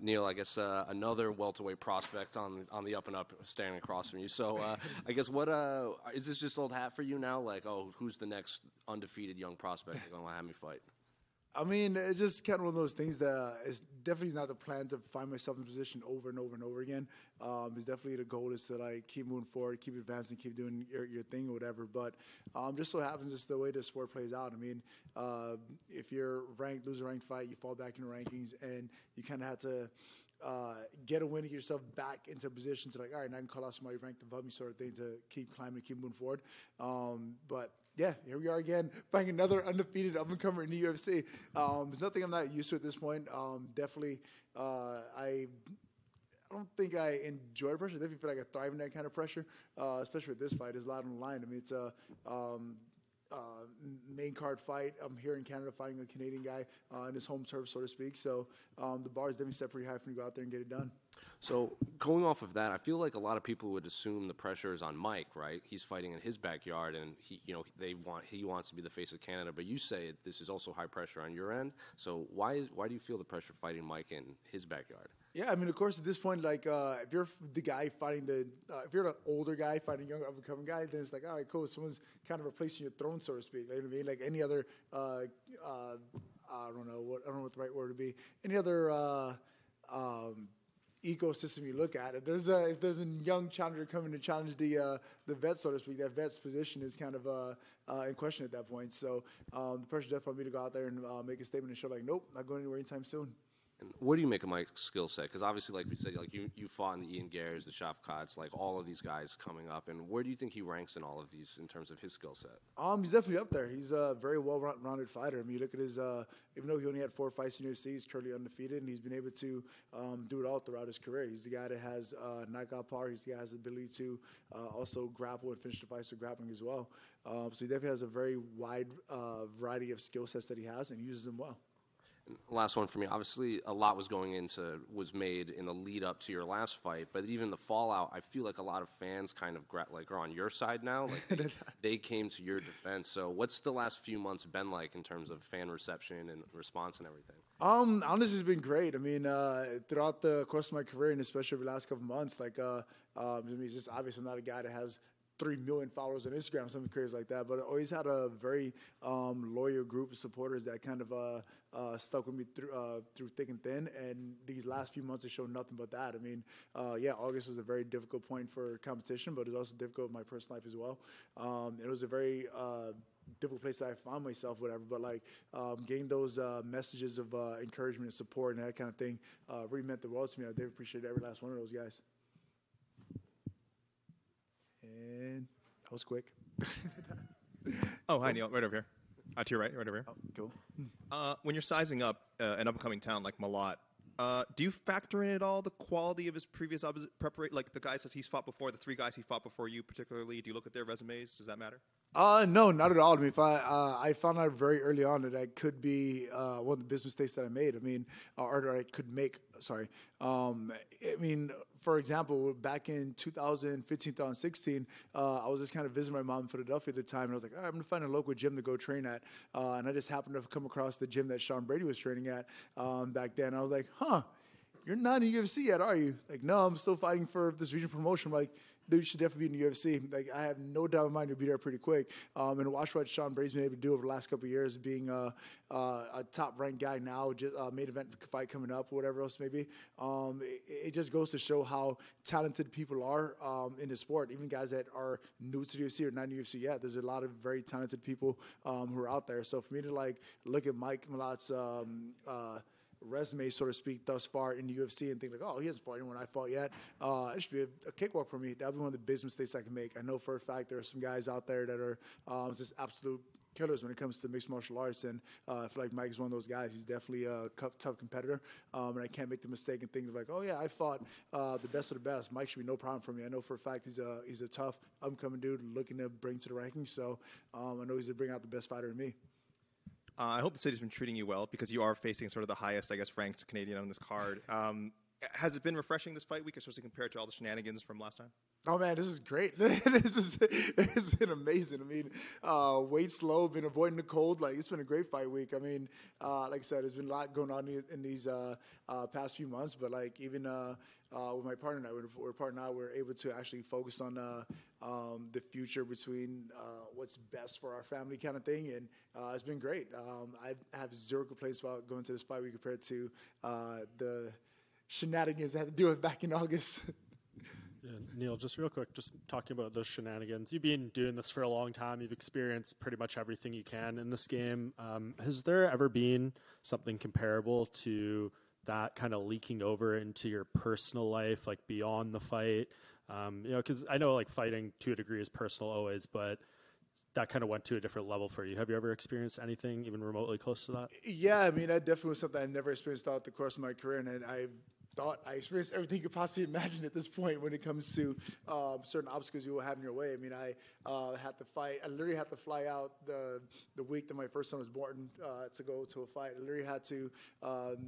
Neil, I guess another welterweight prospect on the up and up, standing across from you. So I guess what is this just old hat for you now? Like, oh, who's the next undefeated young prospect you're going to have me fight? I mean, it's just kind of one of those things that is definitely not the plan to find myself in a position over and over and over again. It's definitely the goal is to like keep moving forward, keep advancing, keep doing your thing or whatever. But just so happens it's the way the sport plays out. I mean, if you're ranked, lose a ranked fight, you fall back in the rankings, and you kind of have to get a win to get yourself back into a position to like, all right, now I can call out somebody ranked above me sort of thing to keep climbing, keep moving forward. But yeah, here we are again, finding another undefeated up-and-comer in the UFC. There's nothing I'm not used to at this point. Definitely, I don't think I enjoy pressure. I definitely feel like I thrive in that kind of pressure, especially with this fight. There's a lot on the line. I mean, it's a main card fight. I'm here in Canada fighting a Canadian guy in his home turf, so to speak. So the bar is definitely set pretty high for me to go out there and get it done. So going off of that, I feel like a lot of people would assume the pressure is on Mike, right? He's fighting in his backyard, and he wants to be the face of Canada. But you say this is also high pressure on your end. So why do you feel the pressure fighting Mike in his backyard? Yeah, I mean, of course, at this point, like, if you're the guy fighting if you're the older guy fighting a younger up-and-coming guy, then it's like, all right, cool, someone's kind of replacing your throne, so to speak. You know what I mean? Like any other, I don't know what the right word would be. Any other ecosystem you look at. If there's a young challenger coming to challenge the vet, so to speak, that vet's position is kind of in question at that point. So the pressure definitely for me to go out there and make a statement and show like, nope, not going anywhere anytime soon. And what do you make of Mike's skill set? Because obviously, like we said, like you fought in the Ian Gares, the Shafkats, like all of these guys coming up. And where do you think he ranks in all of these in terms of his skill set? He's definitely up there. He's a very well-rounded fighter. I mean, you look at his, even though he only had 4 fights in UFC, he's currently undefeated, and he's been able to do it all throughout his career. He's the guy that has knockout power. He's the guy that has the ability to also grapple and finish the fights with grappling as well. So he definitely has a very wide variety of skill sets that he has, and he uses them well. Last one for me. Obviously, a lot was made in the lead up to your last fight, but even the fallout, I feel like a lot of fans kind of are on your side now. Like they came to your defense. So, what's the last few months been like in terms of fan reception and response and everything? Honestly, it's been great. I mean, throughout the course of my career, and especially over the last couple of months, like, I mean, it's just obvious I'm not a guy that has 3 million followers on Instagram, something crazy like that. But I always had a very loyal group of supporters that kind of stuck with me through thick and thin. And these last few months have shown nothing but that. I mean, yeah, August was a very difficult point for competition, but it was also difficult in my personal life as well. It was a very difficult place that I found myself, whatever. But like getting those messages of encouragement and support and that kind of thing really meant the world to me. I did appreciate every last one of those guys. And that was quick. Oh, hi, Neil. Right over here. To your right over here. Oh, cool. When you're sizing up an up-and-coming talent like Malott, do you factor in at all the quality of his previous preparation, like the guys that he's fought before, the 3 guys he fought before you particularly? Do you look at their resumes? Does that matter? No, not at all. I mean, I found out very early on that I could be one of the business mistakes that I made. I mean, or I could make. Sorry. I mean, for example, back in 2015, 2016, I was just kind of visiting my mom in Philadelphia at the time, and I was like, all right, I'm going to find a local gym to go train at. And I just happened to come across the gym that Sean Brady was training at back then. I was like, huh, you're not in UFC yet, are you? Like, no, I'm still fighting for this region promotion. I'm like, dude, you should definitely be in the UFC. Like, I have no doubt in mind you'll be there pretty quick. And watch what Sean Brady's been able to do over the last couple of years, being a top-ranked guy now, just main event fight coming up, or whatever else maybe. It just goes to show how talented people are in the sport. Even guys that are new to the UFC or not in the UFC yet, there's a lot of very talented people who are out there. So for me to like look at Mike Malott's resume, so to speak, thus far in the UFC and think like, oh, he hasn't fought anyone I fought yet. It should be a cakewalk for me. That'll be one of the biggest mistakes I can make. I know for a fact there are some guys out there that are just absolute killers when it comes to mixed martial arts, and I feel like Mike is one of those guys. He's definitely a tough competitor, and I can't make the mistake and think like, oh yeah, I fought the best of the best. Mike should be no problem for me. I know for a fact he's a tough upcoming dude looking to bring to the rankings, so I know he's going to bring out the best fighter in me. I hope the city's been treating you well because you are facing sort of the highest, I guess, ranked Canadian on this card. Has it been refreshing this fight week, especially compared to all the shenanigans from last time? Oh man, this is great. It's been amazing. I mean, weight slow, been avoiding the cold. Like it's been a great fight week. I mean, like I said, there's been a lot going on in these past few months. But like even with my partner and I, we're able to actually focus on the future between what's best for our family kind of thing, and it's been great. I have zero complaints about going to this fight week compared to the shenanigans I had to deal with back in August. Yeah, Neil, just real quick, just talking about those shenanigans. You've been doing this for a long time. You've experienced pretty much everything you can in this game. Has there ever been something comparable to that kind of leaking over into your personal life, like beyond the fight? Because I know like fighting to a degree is personal always, but that kind of went to a different level for you. Have you ever experienced anything even remotely close to that? Yeah, I mean, that definitely was something I never experienced throughout the course of my career, and I thought I experienced everything you could possibly imagine at this point when it comes to certain obstacles you will have in your way. I mean, I had to fight. I literally had to fly out the week that my first son was born to go to a fight. I literally had to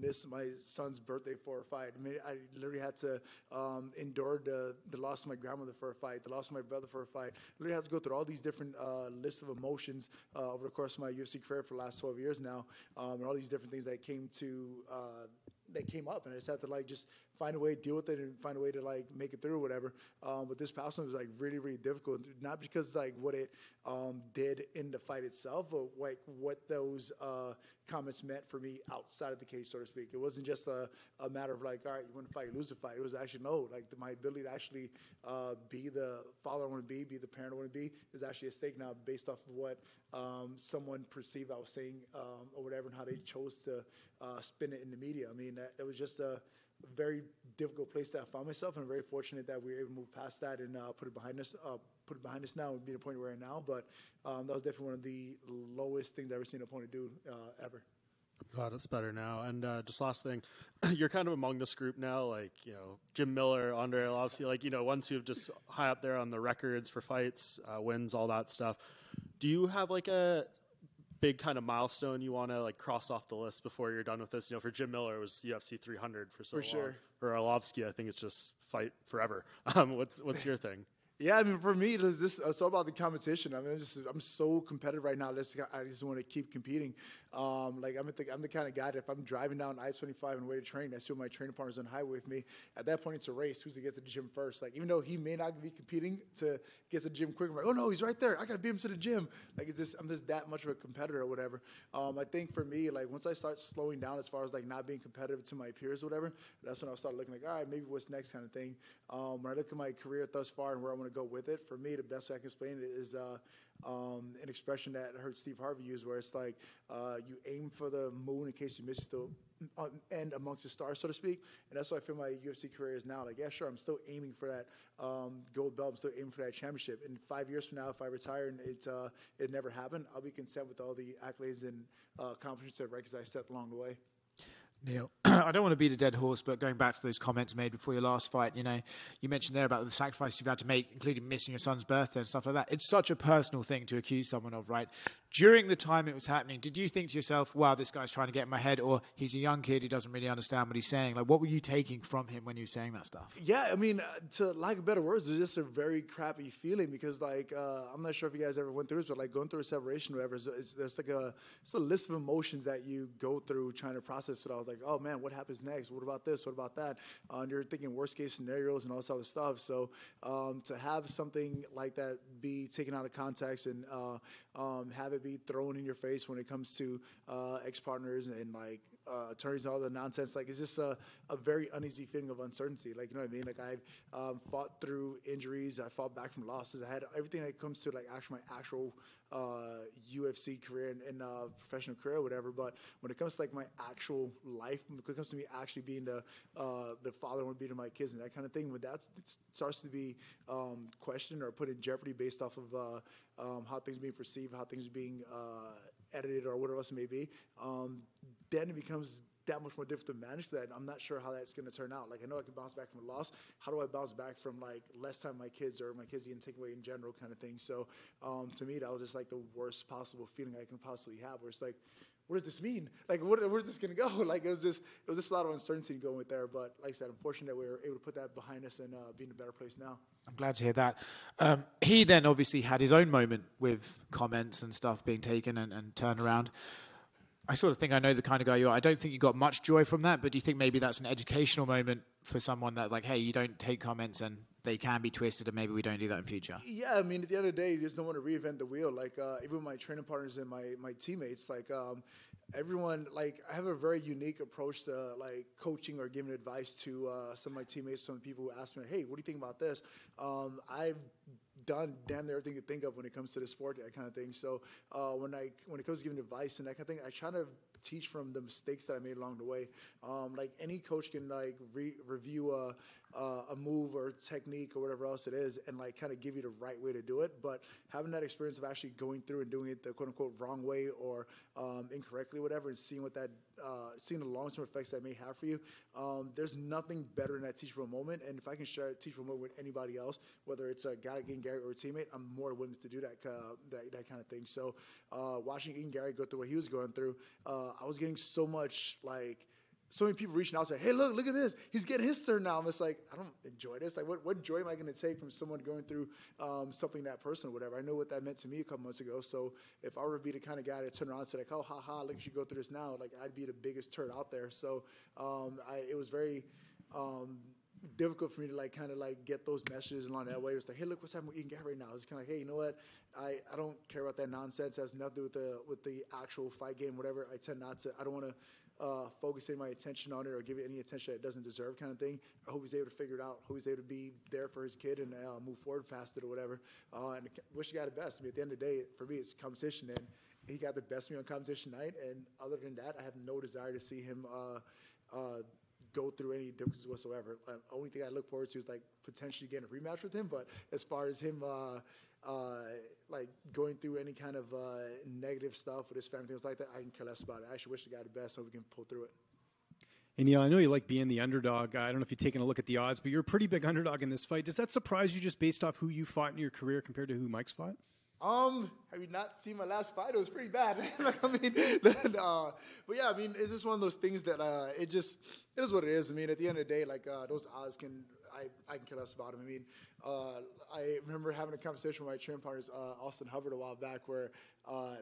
miss my son's birthday for a fight. I mean, I literally had to endure the loss of my grandmother for a fight, the loss of my brother for a fight. I literally had to go through all these different lists of emotions over the course of my UFC career for the last 12 years now, and all these different things that came up, and I just had to like just find a way to deal with it and find a way to like make it through or whatever. But this past one was like really, really difficult, not because like what it did in the fight itself, but like what those comments meant for me outside of the cage, so to speak. It wasn't just a matter of like, all right, you win the fight, you lose the fight. It was actually no, like my ability to actually be the father I want to be the parent I want to be is actually at stake now based off of what someone perceived I was saying or whatever, and how they chose to spin it in the media. I mean, that was just a very difficult place that I found myself, and I'm very fortunate that we were able to move past that and put it behind us now and be at the point we're in now. But that was definitely one of the lowest things I've ever seen an opponent do ever. I'm glad it's better now. And just last thing, you're kind of among this group now, like, Jim Miller, Andre Arlovski, like, ones who've just high up there on the records for fights, wins, all that stuff. Do you have like a big kind of milestone you want to like cross off the list before you're done with this? For Jim Miller, it was UFC 300 for so long. Sure. For Arlovski, I think it's just fight forever. What's your thing? Yeah, I mean, for me, it's all about the competition. I mean, I'm so competitive right now. I just want to keep competing. I'm the kind of guy that if I'm driving down I-25 and way to train, I see my training partners on the highway with me. At that point, it's a race. Who's to get to the gym first? Like, even though he may not be competing to get to the gym quicker, I'm like, oh no, he's right there. I got to beat him to the gym. Like, I'm just that much of a competitor or whatever. I think for me, like, once I start slowing down as far as like not being competitive to my peers or whatever, that's when I'll start looking like, all right, maybe what's next kind of thing. When I look at my career thus far and where I want to go with it, for me, the best way I can explain it is an expression that I heard Steve Harvey use, where it's like you aim for the moon in case you miss the end amongst the stars, so to speak. And that's what I feel my UFC career is now. Like, yeah, sure, I'm still aiming for that gold belt. I'm still aiming for that championship. And 5 years from now, if I retire and it never happened, I'll be content with all the accolades and accomplishments and records I set along the way. Neil, I don't want to beat a dead horse, but going back to those comments made before your last fight, you mentioned there about the sacrifices you've had to make, including missing your son's birthday and stuff like that. It's such a personal thing to accuse someone of, right? During the time it was happening, did you think to yourself, wow, this guy's trying to get in my head, or he's a young kid, he doesn't really understand what he's saying? Like, what were you taking from him when you were saying that stuff? Yeah, I mean, to lack of better words, it's just a very crappy feeling because, like, I'm not sure if you guys ever went through this, but, like, going through a separation or whatever, it's like it's a list of emotions that you go through trying to process it all. Like, oh, man, what happens next? What about this? What about that? And you're thinking worst-case scenarios and all this other stuff. So to have something like that be taken out of context and have it be thrown in your face when it comes to ex-partners and, like, attorneys and all the nonsense, like, it's just a very uneasy feeling of uncertainty. Like, you know what I mean? Like, I've fought through injuries. I fought back from losses. I had everything that comes to, like, my actual UFC career and professional career or whatever. But when it comes to, like, my actual life, when it comes to me actually being the father I want to be to my kids and that kind of thing, when that starts to be questioned or put in jeopardy based off of how things are being perceived, how things are being edited or whatever else it may be, then it becomes that much more difficult to manage that. I'm not sure how that's going to turn out. Like, I know I can bounce back from a loss. How do I bounce back from, like, less time with my kids or my kids getting taken away in general kind of thing? So to me, that was just like the worst possible feeling I can possibly have, where it's like, what does this mean? Like, where's this going to go? Like, it was just a lot of uncertainty going with there. But like I said, unfortunately, we were able to put that behind us and be in a better place now. I'm glad to hear that. He then obviously had his own moment with comments and stuff being taken and turned around. I sort of think I know the kind of guy you are. I don't think you got much joy from that, but do you think maybe that's an educational moment for someone that, like, hey, you don't take comments and they can be twisted and maybe we don't do that in future? Yeah, I mean, at the end of the day, you just don't want to reinvent the wheel. Like, even my training partners and my teammates, like, everyone, like, I have a very unique approach to, like, coaching or giving advice to some of my teammates, some people who ask me, hey, what do you think about this? I've done damn near everything you think of when it comes to the sport, that kind of thing. So when it comes to giving advice and that kind of thing, I try to teach from the mistakes that I made along the way. Like, any coach can, like, review a move or technique or whatever else it is and, like, kind of give you the right way to do it. But having that experience of actually going through and doing it the quote unquote wrong way or incorrectly, whatever, and seeing what that seeing the long-term effects that may have for you, there's nothing better than that teachable moment. And if I can share a teachable moment with anybody else, whether it's a guy like Ian Gary or a teammate, I'm more willing to do that kind of thing. So watching Ian Gary go through what he was going through, I was getting so much, like, so many people reaching out saying, hey, look at this. He's getting his turn now. I'm just like, I don't enjoy this. Like, what joy am I going to take from someone going through something that personal, whatever? I know what that meant to me a couple months ago. So if I were to be the kind of guy that turned around and said, like, oh, ha, look at you go through this now, like, I'd be the biggest turd out there. So it was very difficult for me to, like, kind of, like, get those messages along that way. It was like, hey, look what's happening with Ian Gary right now. It's kind of like, hey, you know what? I don't care about that nonsense. It has nothing to do with the actual fight game, whatever. I tend not to. I don't want to focusing my attention on it or give it any attention that it doesn't deserve, kind of thing. I hope he's able to figure it out. I hope he's able to be there for his kid and move forward past it or whatever. And I wish he got the best. I mean, at the end of the day, for me, it's competition, and he got the best of me on competition night. And other than that, I have no desire to see him go through any differences whatsoever. The only thing I look forward to is, like, potentially getting a rematch with him. But as far as him like going through any kind of negative stuff with his family, things like that, I can care less about it. I actually wish the guy the best so we can pull through it. And Neil, I know you like being the underdog. I don't know if you've taken a look at the odds, but you're a pretty big underdog in this fight. Does that surprise you just based off who you fought in your career compared to who Mike's fought? Have you not seen my last fight? It was pretty bad. Like, I mean, but yeah, I mean, it's just one of those things that it is what it is. I mean, at the end of the day, like, those odds I can care less about them. I mean, I remember having a conversation with my training partners, Austin Hubbard, a while back, where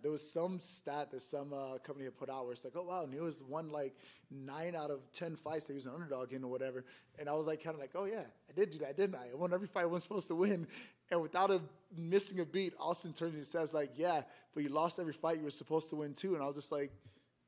there was some stat that some company had put out where it's like, oh wow, Neil has won like 9 out of 10 fights that he was an underdog in or whatever. And I was like, kind of like, oh yeah, I did do that, didn't I? I won every fight I was supposed to win. And without missing a beat, Austin turns and says, like, yeah, but you lost every fight you were supposed to win too. And I was just like,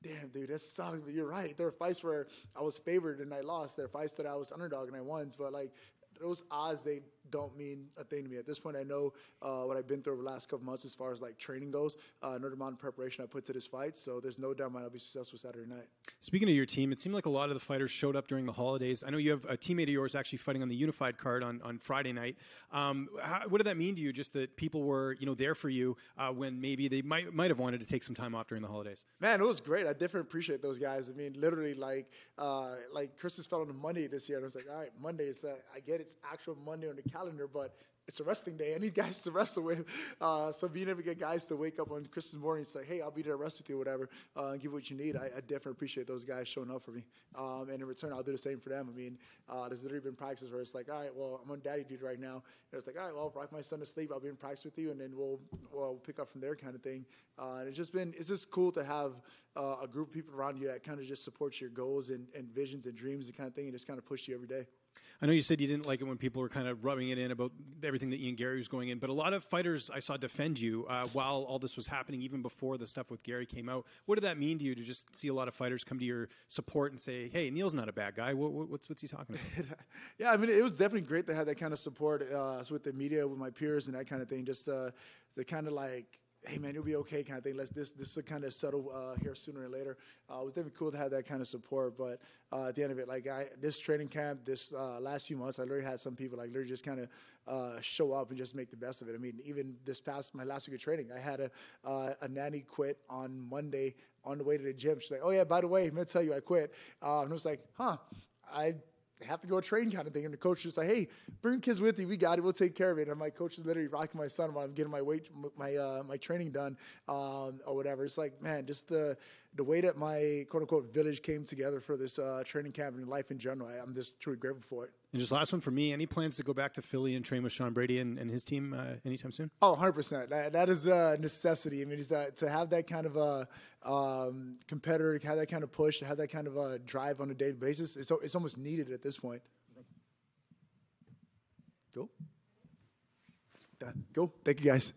damn, dude, that sucks, but you're right. There were fights where I was favored and I lost. There are fights that I was underdog and I won. But, like, those odds, they don't mean a thing to me. At this point, I know what I've been through over the last couple months as far as, like, training goes, no amount of preparation I put to this fight. So there's no doubt I'll be successful Saturday night. Speaking of your team, it seemed like a lot of the fighters showed up during the holidays. I know you have a teammate of yours actually fighting on the unified card on Friday night. What did that mean to you, just that people were, there for you when maybe they might have wanted to take some time off during the holidays? Man, it was great. I definitely appreciate those guys. I mean, literally, like Christmas fell on a Monday this year, and I was like, all right, Monday is, I get it's actual Monday on the calendar, but it's a wrestling day. I need guys to wrestle with. So being able to get guys to wake up on Christmas morning and say, hey, I'll be there to wrestle with you, whatever, and give what you need. I definitely appreciate those guys showing up for me. And in return, I'll do the same for them. I mean, there's literally been practices where it's like, all right, well, I'm on daddy duty right now. And it's like, all right, well, I'll rock my son to sleep. I'll be in practice with you, and then we'll pick up from there, kind of thing. And it's just cool to have a group of people around you that kind of just supports your goals and visions and dreams and kind of thing, and just kind of push you every day. I know you said you didn't like it when people were kind of rubbing it in about everything that Ian Gary was going in, but a lot of fighters I saw defend you while all this was happening, even before the stuff with Gary came out. What did that mean to you to just see a lot of fighters come to your support and say, hey, Neil's not a bad guy. What's he talking about? Yeah, I mean, it was definitely great to have that kind of support with the media, with my peers and that kind of thing, just the kind of like, hey, man, you'll be okay kind of thing. This will kind of settle here sooner or later. It was definitely cool to have that kind of support. But at the end of it, like this training camp, this last few months, I literally had some people like literally just kind of show up and just make the best of it. I mean, even my last week of training, I had a nanny quit on Monday on the way to the gym. She's like, oh, yeah, by the way, I'm going to tell you I quit. And I was like, I have to go train kind of thing. And the coach was like, hey, bring kids with you. We got it. We'll take care of it. And my coach is literally rocking my son while I'm getting my training done or whatever. It's like, man, just the way that my quote unquote village came together for this training camp and life in general, I'm just truly grateful for it. And just last one for me, any plans to go back to Philly and train with Sean Brady and his team anytime soon? Oh, 100%. That is a necessity. I mean, to have that kind of a competitor, to have that kind of push, to have that kind of a drive on a daily basis, it's almost needed at this point. Go. Thank you, guys.